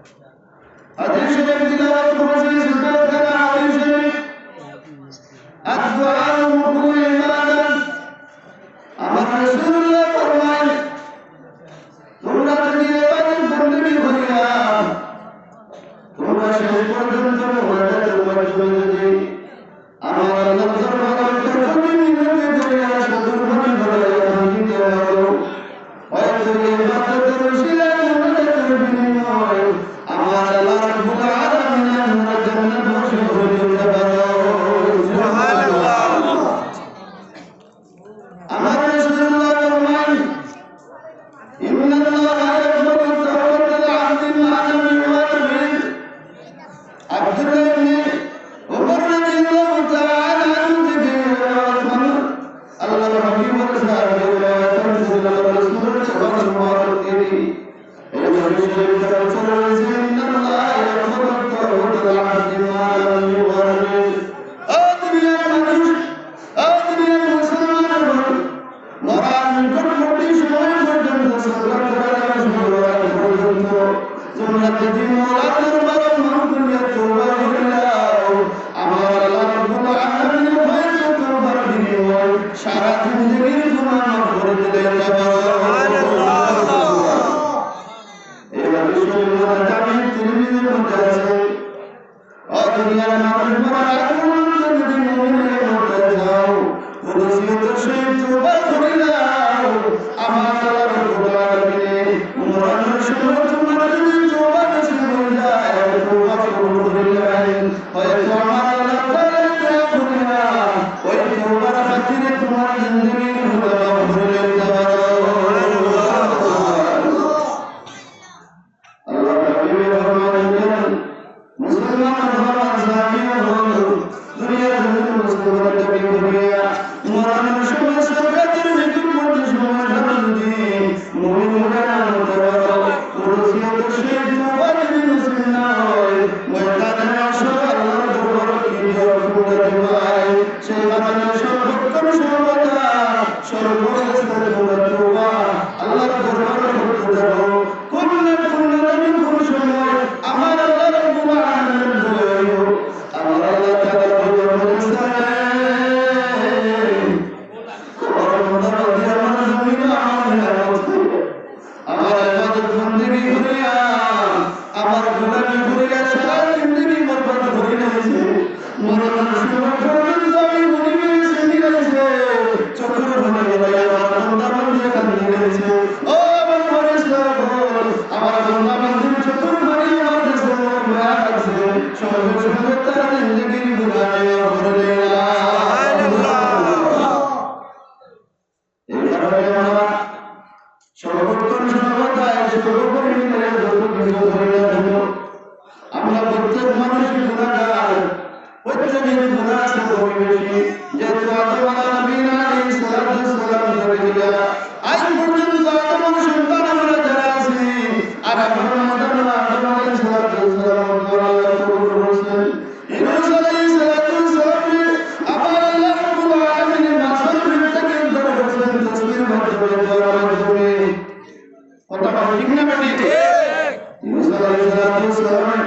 হাদিস শরীফ তিলাওয়াত করেছি সূরা কারা হাদিস শরীফ আদ-দুআ মুকুল ইবাদত আমার রাসূলুল্লাহ ফরমান তোমরা যদি ইবাদত বন্দেগী করিয়া তোমরা শেষ পর্যন্ত তোমার যদি আমার আল্লাহ দরবারে তরফে মিনতি করিয়া সদুরভাবে বলাইয়া দিতে পারো হয়তো ইবাদতের উসিলায় তোমাদের বিনিময় আমার আল্লাহ রাব্বুল আলামিন আমরা জান্নাত বসে দিতে পারো সুবহানাল্লাহ। আমার রাসূলুল্লাহ ফরমান ইন্নাল্লাহা ইয়াকবালু তাওবাতাল আবদি মা লাম ইউআমিন আব্দুল্লাহ ইবনে ওমর রাদিয়াল্লাহু তাআলা আনহু থেকে আল্লাহর হাবিব সাল্লাল্লাহু আলাইহি ওয়াসাল্লাম রাসূলের সাল্লাল্লাহু আলাইহি এই হাদিসে বলা হয়েছে ইন্নাল্লাহা ইয়াকবালু তাওবাতাল আবদি মা লাম ইউআমিন দুনিয়ার মানুষ দুনিয়ার মুসলমান মরার নিকটবর্তী সময় পর্যন্ত সালাত করা শুরু হওয়ার পর্যন্ত তোমরা যদি আল্লাহর দরবারে মানকুলিয়া তওবা করিলাও আমার আল্লাহ রাব্বুল আলামিনের ভয়ে তওবার বিনিময় সারা জিন্দেগীর গুনাহ মাফ করে দিলেন সুবহানাল্লাহ। এই হাদিসের জামি তিরমিজির মধ্যে আছে দুনিয়ার মানুষ মরার আগে পর্যন্ত যদি মুমিনের মধ্যে যাও ওসিয়তের সহিত তওবা করিলাও আমার আল্লাহ রাব্বুল আলামিন মরার সময় তোমরা যদি তওবা করিলা তওবা কবুল করিলেন হয়তো আমার আল্লাহ তাআলা করিনা ওই তওবার খাতিরে তোমার জিন্দেগীর গুনাহ মাফ করে দিতে পারো আল্লাহ হাবিবের ফরমান মুসলমান হওয়া জামিয়া হল দুনিয়ার মুসলমান তবে করিয়া মরার সময় সরকারের নিকটবর্তী সময় যদি মুমিন মুমিনাত করো ওসিয়তের সহিত তওবা যদি নসিব না হয় ময়দানে আসর আল্লাহর দরবারে কি করতে হয় সেই কারণে সর্বোত্তম সর্বদা সর্বশ্রেষ্ঠ তওবা আল্লাহর দরবারে করতে দাও কোন সময় আমার আল্লাহ রাব্বুল আলামিন বলেন আমার আল্লাহ তাআলা বলেছেন আমার ইবাদত বন্দেগী করিয়া আমার গোলামি করিয়া সারা জিন্দেগী বরবাদ করে দিয়েছে মরণের সময় পর্যন্ত আমি গরিবে সেটি গেছে চতুর ভাবে আমার বান্দা বান্দি কাঁদতে গেছে ও আমার ফেরেশতা বল আমার বান্দা বান্দি চতুর ভাবে আমার কাছে দোয়া করছে সঙ্গে সঙ্গে তার জিন্দেগীর গুনাহ মাফ করে দেয় সুবহানাল্লাহ। এই কারণে আমরা সর্বোত্তম সর্বদা সর্বোপরি আমরা প্রত্যেক মানুষের গুণাগার প্রত্যেকের গুণা আছে বেশি যেহেতু আদম নবীন আলাইহিস সালাম থেকে আজ পর্যন্ত আদম সন্তান আমরা যারা আছি আর আমরা আদম আলাইহিস সালাম আল্লাহ কবুল করেছেন ইউনূস আলাইহিস সালাম আবার আল্লাহ রাব্বুল আলামিনের মাসল থেকে দরবেন তাসবির মাধ্যমে দোয়ার মাধ্যমে কথা ঠিক না বেটি ঠিক ইউনূস আলাইহিস সালাম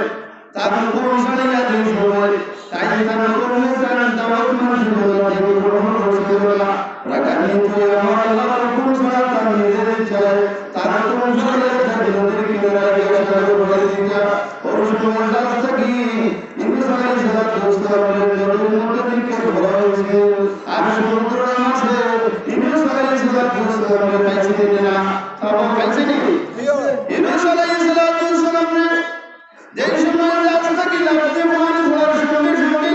তারপর কোন সালিয়া দিন সময় তাই তার কোন কারণ দাওয়াত মানুষ বলা গ্রহণ করতে বলা রাখানি তো আমার আল্লাহ রাব্বুল সালাম তার নিজের ইচ্ছায় তার কোন সালিয়া তাদের কিনারা গিয়ে তার বলে দিতা ওর সময় রাস্তা কি ইউনূস আলাইহিস সালামের নদীর মধ্যে থেকে বলা হয়েছে আর সমুদ্রের মাঝে ইউনূস আলাইহিস সালামের কাছে না তাও কাছে নেই ইউনূস আলাইহিস সালাম যেই সময় রাস্তা কি লাগতে মনে হওয়ার সঙ্গে সঙ্গে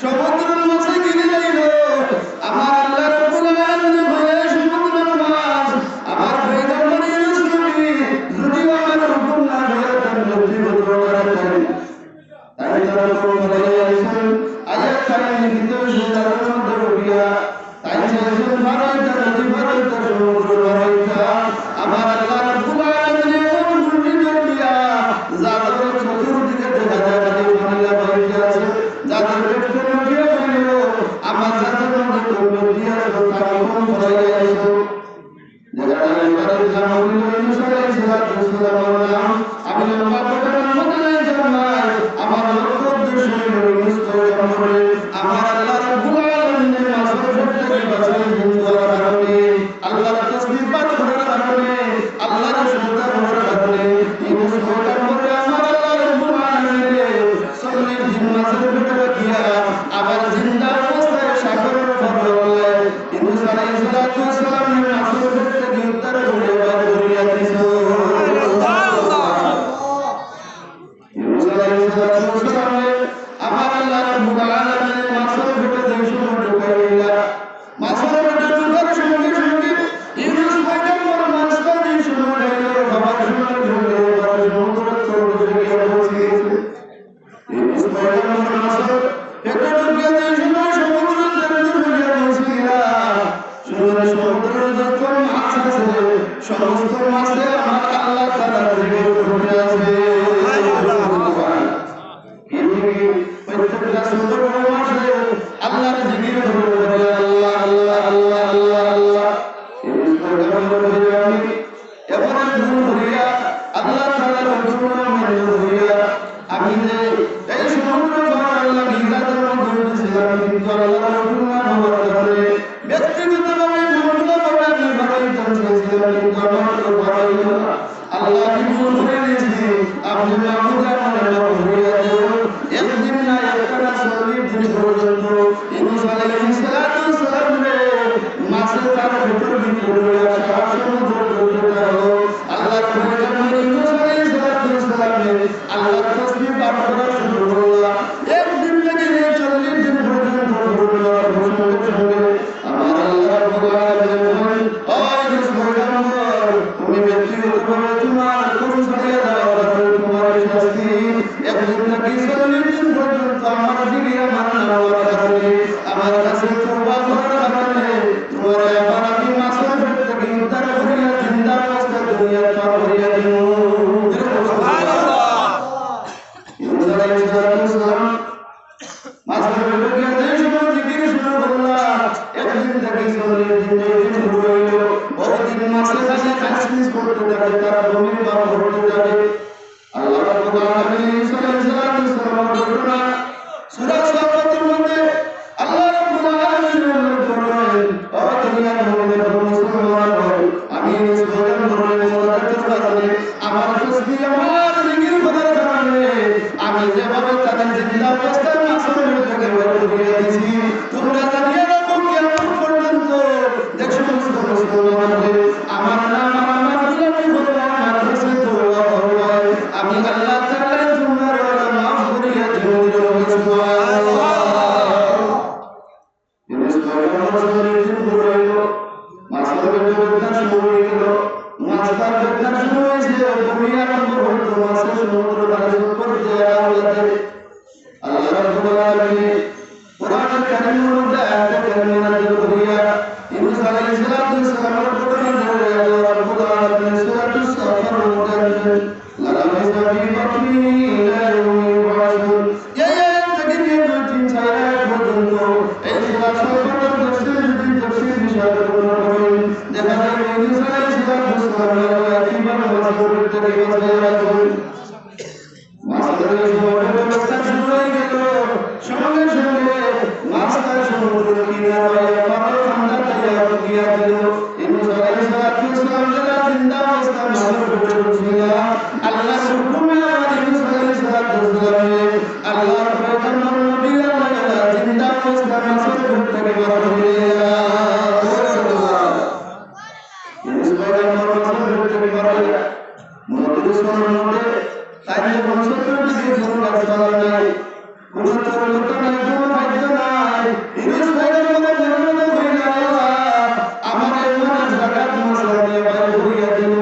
সমুদ্রের মাঝে গিয়ে যাইল আমার আল্লাহ রাব্বুল আলামিন বলে সমুদ্রের মাছ আমার পয়গম্বর ইউনূস নবী যদি আমার হুকুম না হয় তার নদী বদল করা যায় তাই তারা কোন বলে আইছেন আয়াত কারণে কিন্তু সেটার মধ্যে রবিয়া তাই সেই ভারত নদী ভারত সমুদ্র ভারত আমার আল্লাহ রাব্বুল আলামিন এমন দুর্নীতি দিয়া যাদের চতুর্দিকে দেখা যায় তাদের মহিলা বাড়িতে আছে যাদের পেটে নদী বলিল আমার যাদের মধ্যে নদী আছে তারা কোন ভয় আইছো যারা তাদের জানা বলিল ইউনূস আলাইহিস সালাম আমি লম্বা প্রকারের মধ্যে জন্মাই আমার লক্ষ্য উদ্দেশ্য করে আমার আল্লাহ রাব্বুল আলামিনের মাসরুফ থেকে বাঁচাই দিন করার কারণে আল্লাহর তাসবিহ পাঠ করার কারণে আল্লাহর সুন্দর করার কারণে ইউনুস প্রকার করে আমার আল্লাহ রাব্বুল আলামিনের সল্লির দিন মাসরুফ থেকে দিয়া আবার জিন্দা অবস্থায় সাগরের উপর ইউনুস আলাইহিস সালামের মাসরুফ থেকে উত্তর করে বার করিয়া দিয়েছে ইউনুস আলাইহিস সালাম আমার আল্লাহ রাব্বুল আলামিনের মাসরুফ থেকে শুরু করিয়া মাসরুফ থেকে সঙ্গে সঙ্গে ইউনুস পয়গম্বর মাসরুফ থেকে শুরু করিয়া বাবা শুরু করিয়া সমুদ্র তটে গিয়ে পৌঁছেছে ইউনুস পয়গম্বর মাসরুফ থেকে গিয়ে সমুদ্র তটে গিয়ে পৌঁছেছিলা সমুদ্রের যত মাছ আছে সমস্ত মাছে আমার আল্লাহ তাআলা থেকে উঠে আসবে প্রত্যেকটা সুন্দর মাছে আল্লাহর জিকির করে আল্লাহ আল্লাহ আল্লাহ আল্লাহ আল্লাহ এই পয়গম্বর আমি এমন ধরিয়া আল্লাহ তাআলার হুকুম মেনে ধরিয়া আমি যে এই সমুদ্র পার আল্লাহ গিলাতের মধ্যে ছিলাম কিন্তু আল্লাহর হুকুম না হওয়ার কারণে ব্যক্তিগতভাবে সমুদ্রভাবে আমি বাড়াইতে চেয়েছিলাম কিন্তু আমার তো বাড়াই না আল্লাহ কি বলে দিয়েছি আপনি মাহমুদার মনে ধরিয়া দেব একদিন না একটা 40 দিন পর্যন্ত ইউনুস আলাইহিস সালাম মাছের তার ভিতর ভিতরে রাখা সমুদ্র পর্যন্ত আল্লাহর পয়গম্বর ইউনুস আলাইহিস সালাম আল্লাহর তাসবিহ পাঠ করা শুরু করলো একদিন থেকে 40 দিন পর্যন্ত পড়লো আমার আল্লাহ রাব্বুল আলামিন ও ইউনুস পয়গম্বর তুমি ব্যক্তিগতভাবে তোমার কোন ছাড়িয়ে দেওয়ার কারণে তোমার শাস্তি একদিন থেকে 40 দিন পর্যন্ত আমার দিকে আমার নামার কারণে আমার কাছে তওবা করার কারণে তোমার আপারাধী মাসুম থেকে উদ্ধার করিয়া জিন্দা অবস্থা দুনিয়া পার করিয়া দিন সুবহানাল্লাহ ইউনুস আলাইহিস সালাম মাসুম থেকে দেশ জিকির শুরু করলো একদিন থেকে 40 দিন হইল বহুদিন মাসে মাসে কাজ করতে থাকে তারা ভূমি পার করতে যাবে আল্লাহ রাব্বুল আলামিন সাল্লাল্লাহু ঘটনা সূরা সাফাতের মধ্যে আল্লাহ রাব্বুল আলামিন বলেন ও দুনিয়ার মুমিন মুসলমান আমি পয়গম্বরের মুলাকাতের কারণে আমার তাসবিহ আমার জিকির করার কারণে আমি যেভাবে তাদের জিন্দা অবস্থায় মাসুম থেকে বের করে দিয়েছি তোমরা জানিয়ে রাখো কিয়ামত পর্যন্ত দেখো মুসলমানদের আমার নাম আমার দিলামি বলে আমার কাছে দোয়া হয় আমি আল্লাহ তাআলা তোমার মাফ করিয়া দিব সুবহানাল্লাহ ইউনুস পয়গম্বরের জিকির হইল মাসুমের বেদনা শুরু হইল মাসটার বেদনা শুরু হয়েছে দুনিয়ার মধ্যে মাসে সমুদ্র পার করতে আল্লাহ আল্লাহ রাব্বুল আলামিন কুরআনের কারীমের মধ্যে আয়াত কারীমা নাযিল করিয়া ইউনুস আলাইহিস সালামের ঘটনা ধরে আল্লাহ রাব্বুল আলামিন সূরাতুস সাফার মধ্যে লাগাইছে বিবাতি ইলা ইয়াউমি ইউবাসুন এই আয়াত থেকে নিয়ে 2-3 আয়াত পর্যন্ত এই সূরা সাফারের তাফসীর বিষয় বর্ণনা করেন দেখা যায় ইউনুস আলাইহিস সালামের কিভাবে মাসুর থেকে বাঁচিয়ে রাখবেন মাসুরের অবস্থা শুরু হয়ে গেল সঙ্গে সঙ্গে মাস্টার সমুদ্র কিনারে পার ঠান্ডা তৈরি গিয়া দিল ইউনুস আলাইহিস সালাম জিন্দা অবস্থা মাসুর ছিল আল্লাহর হুকুমে ইউনুস আলাইহিস সালাম আল্লাহর পয়গম্বর নবী আল্লাহ জিন্দা অবস্থা মাসুর থেকে বের হইয়া ইউনুস পয়গম্বর মাসুর থেকে বের হইয়া মুহাম্মদ মধ্যে তাই বংশধর দিকে কোনো রাস্তা নাই কোনো তরলতা নাই কোনো বাধ্য নাই ইউনুস পয়গম্বরের জন্য হইয়া আমার এমন জায়গা মশলা নিয়ে বাইরে হইয়া দিল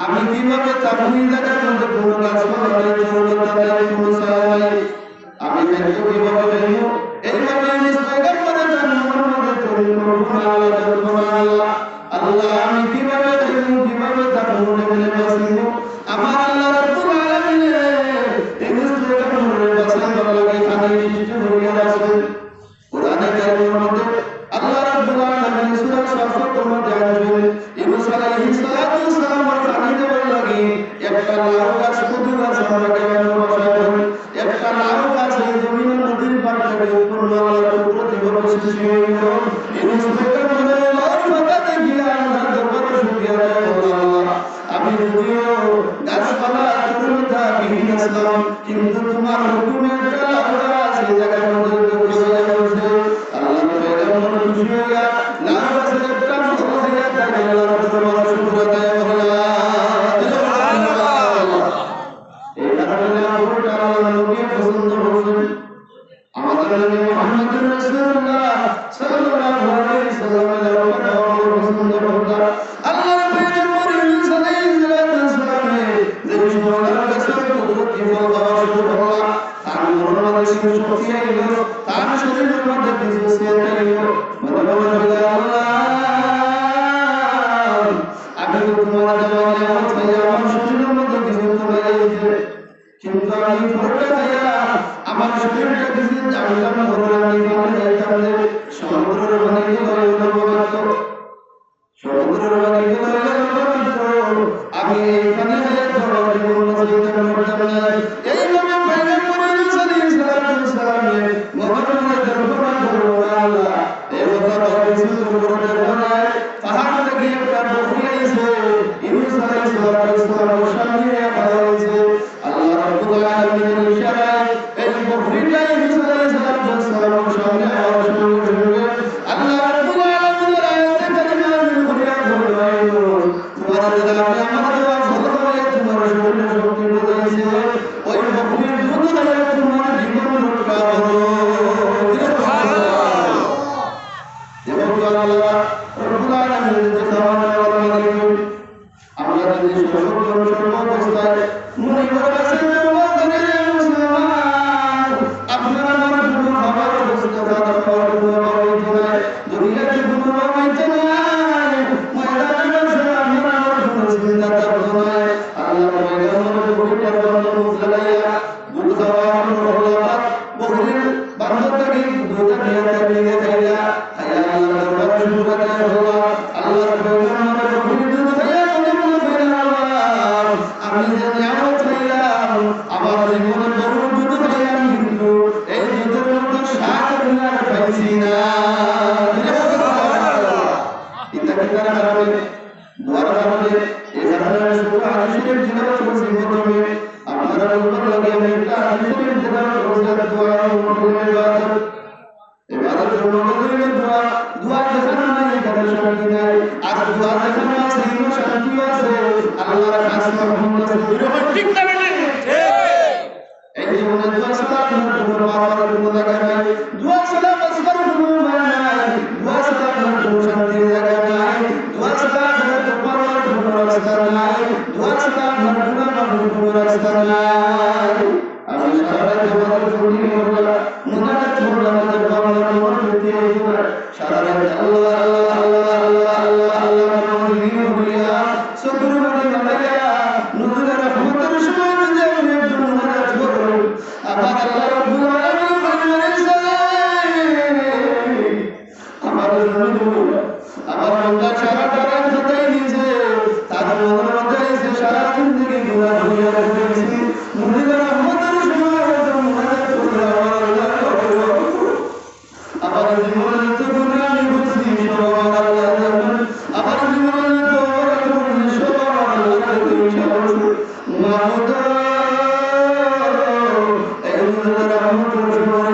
আমি কিভাবে তাবুনি জায়গার মধ্যে কোনো রাস্তা নাই তরলতা নাই কোনো সারা নাই আমি দেখো কিভাবে দেব এইভাবে ইউনুস পয়গম্বরের জন্য মনের তরুণ আল্লাহ আল্লাহ আমি কিভাবে দেব কিভাবে তাবুনি বলে বাসিব আমার আল্লাহ রাব্বুল আলামিন ইউনুস পয়গম্বরের বাসনা করার লাগি আমি কিছু হইয়া রাখবেন কোরআনে কারীমের মধ্যে আল্লাহ রাব্বুল আলামিন সূরা সাফাতের মধ্যে আসবেন ইউনুস আলাইহিস সালাম পানি দেওয়ার লাগি একটা লাউ গাছ কদু গাছ আমরা কেমন বসাবো একটা লাউ গাছ এই জমিনের নদীর পার থেকে উৎপন্ন আল্লাহর কুদরতি ভাবে সৃষ্টি হইল ইন্সপেক্টর বলে লাউ পাতা দেখিয়া আল্লাহর দরবারে শুকরিয়া আদায় আল্লাহ আমি যদিও গাছপালা তরুণতা বিহীন ছিলাম কিন্তু তোমার হুকুমে একটা লাউ গাছ এই জায়গার মধ্যে তৈরি হয়ে গেছে আল্লাহর পয়গম্বর খুশি হইয়া লাউ গাছের একটা ফল হইয়া থাকে আল্লাহর দরবারে শুকরিয়া আদায় কিন্তু আমি ভোটটা দিয়া আমার শরীরটা কিছু জানলাম ধরে আমি মনে যাইতাম যে সমুদ্রের বাণিজ্য করে লবণাক্ত সমুদ্রের বাণিজ্য করে লবণাক্ত আমি এখানে ধরার জীবন বাঁচাইতে পারতাম না এইভাবে পয়গম্বর সাল্লাল্লাহু আলাইহি ওয়াসাল্লাম মুহাম্মদের দরবারে ধরলো আল্লাহ এই কথা বলেছিল করতে পারে পাহাড় থেকে একটা বকরি আইছে ইউনুস আলাইহিস সালাম সামনে আয়া হয়েছে আল্লাহ রাব্বুল আলামিনের ইশারায় এই বকরিটা ইউনুস আলাইহিস সালাম সামনে আয়া শুরু আল্লাহ রাব্বুল আলামিনের আয়াতে কারিমা ঘুরিয়া ঘুরিয়া তোমার দালালে আমার দেওয়া ফলকে তোমার শরীরে শক্তি বদলাইছে ওই বকরির দুধ খাইয়া তোমার জীবন রক্ষা হলো আল্লাহ রাব্বুল আলামিনের দরবারে আমরা যদি সর্বপ্রথম মনে করে মুসলমান আপনারা আমার কোনো খবর বুঝতে পারার পর দুনিয়াতে কোনো মাইতে নাই ময়দানে আমরা কোনো চিন্তা করব না আল্লাহ পয়গম্বর বকরির বন্ধ মুসলাইয়া দুধ খাওয়া হলো বকরির বান্ধবকে দুধ নিয়ে খাইয়া আল্লাহ দরবারে শুরু করতে হলো আল্লাহ পয়গম্বর বকরির দুধ খাইয়া আমি যে নিয়ামত পাইলাম আমার জীবনে গরুর দুধ খাইলাম কিন্তু এই দুধের মতো স্বাদ আমি আর পাইছি না ইত্যাদি কারণে দুয়ার কারণে এই ধরনের শুরু আশিরের জীবন করছি প্রথমে আপনারা উপর লাগে আমি একটা আশিরের জীবন করছি দোয়া মঙ্গলের ইবাদত ইবাদত মঙ্গলের দোয়া দোয়া দেখানো নাই এখানে শান্তি নাই আর দোয়া দেখানো আছে এখানে শান্তি আছে আল্লাহর কাছে মোহাম্মদ ঠিক না বেটা ঠিক এই জীবনে দোয়া সালাত কোনো বাবার কোনো জায়গা নাই দোয়া সালাত আসবার কোনো মানে নাই দোয়া সালাত কোনো শান্তি জায়গা নাই দোয়া সালাত তোমার কোনো রাস্তা নাই দোয়া সালাত কোনো রাস্তা নাই আমি সারা জীবন পড়ি মোলা মুনাজাত করলাম আমাদের বাবার মন থেকে সারা আল্লাহ আল্লাহ আল্লাহ আল্লাহ আল্লাহ আল্লাহ নাম বলিয়া সুবহানাল্লাহ মালাইয়া নূরের রহমতের সময় যে আমি একটু মুনাজাত করব আবার আল্লাহ রাব্বুল আলামিন বলেছেন আমার আমার বান্দা সারা টাকা খতাই দিয়েছে তার মনের মধ্যে এসে সারা জিন্দেগি গুনাহ হয়ে গেছে নূরের রহমতের সময় মুনাজাত করব আমার জীবনে তো গুনাহ আমি বুঝি সবার আল্লাহ জানেন আমার জীবনে তো সবার আল্লাহ জানেন মাহমুদ এই নূরের রহমতের সময়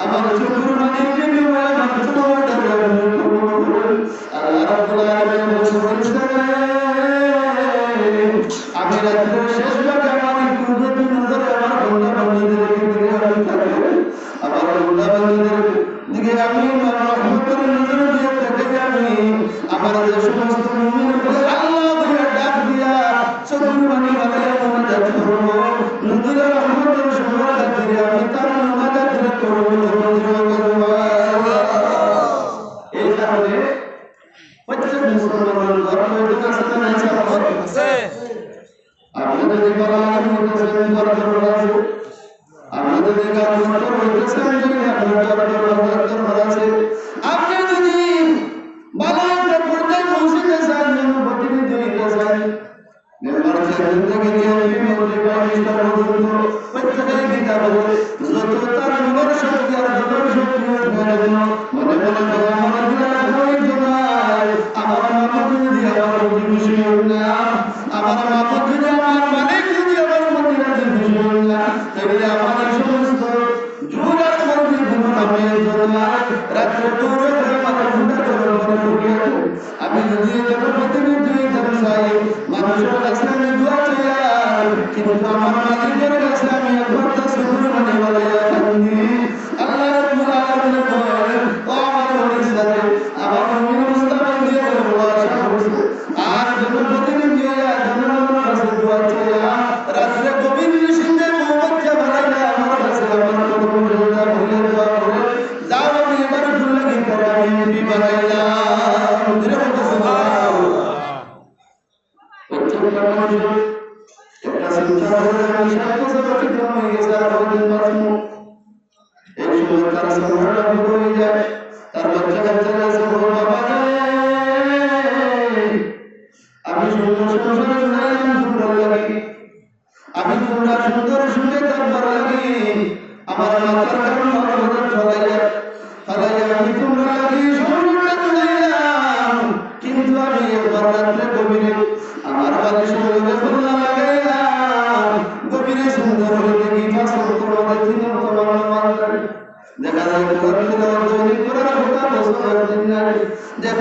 আমার চোখের পানিকে নিয়ে মাত্রটা আল্লাহ রাব্বুল আলামিন বলেছেন আমি রাতের শেষ ভাগে আমার কুদরতি নজরে আমার বান্দা বান্দীদেরকে দিকে আমি থাকবো আমার বান্দা বান্দীদের দিকে আমি রহমতের নজরে দিয়ে থেকে আমি আমার যে সমস্ত মুমিনের প্রতি আল্লাহ বলে ডাক দিয়া চোখের পানি বানাইয়া মুনাজাত করব নূরের রহমতের সময় দিয়ে আমি তার মুনাজাত করব এই কারণে প্রত্যেক মুসলমান ধর্ম এটা সাথে আছে আপনাদের যে পরামর্শ করতেছেন পরামর্শ আছে আপনাদের যে কাজ করতেছেন যদি আপনারা পরামর্শ আছে আপনি যদি ভালো একটা পর্যায়ে পৌঁছতে চান প্রতিনিধি হতে চান মেম্বার জিন্দগি দিয়ে আমার মালিকের কাছে আমি একবার তাসবিহ মানে বলাইয়া কান্দি আল্লাহ রাব্বুল আলামিন বলেন ও আমার ওলিসারে আমার মুমিন মুস্তাফা দিয়ে বলা সাহস আর যখন প্রতিদিন দিয়ে যখন কাছে দোয়া চাইয়া রাতে গভীর নিশিতে মোহব্বত বানাইলা আমার কাছে আমার কবুলটা ভুলে দোয়া করে যাও আমি এবার ভুল লাগি করে আমি বানাইলাম ধীরে বলতে সুবহানাল্লাহ একটা চিন্তা করে আমি সাথে সাথে হয়ে গেছে আর দিন বাঁচবো এই সময় তার সামনেটা হয়ে যায় তার বাচ্চা কাচ্চা কাছে বলো বাবা আমি সুন্দর সংসার চাইলাম সুন্দর লাগি আমি তোমরা সুন্দর সুন্দর তারপর লাগি আমার মাথার কারণ আমার ফলাইয়া আমি তোমরা লাগি সুন্দর চাইলাম কিন্তু আমি একবার রাত্রে গভীরে আমার বালিশ বলবে বললাম লাগাইলাম গভীরে সুন্দর হলে দেখি পাঁচশো তোমাদের দিন তোমার মাল দেখা যায় কোরআন দৈনিক করার কথা বছর দিন দেখা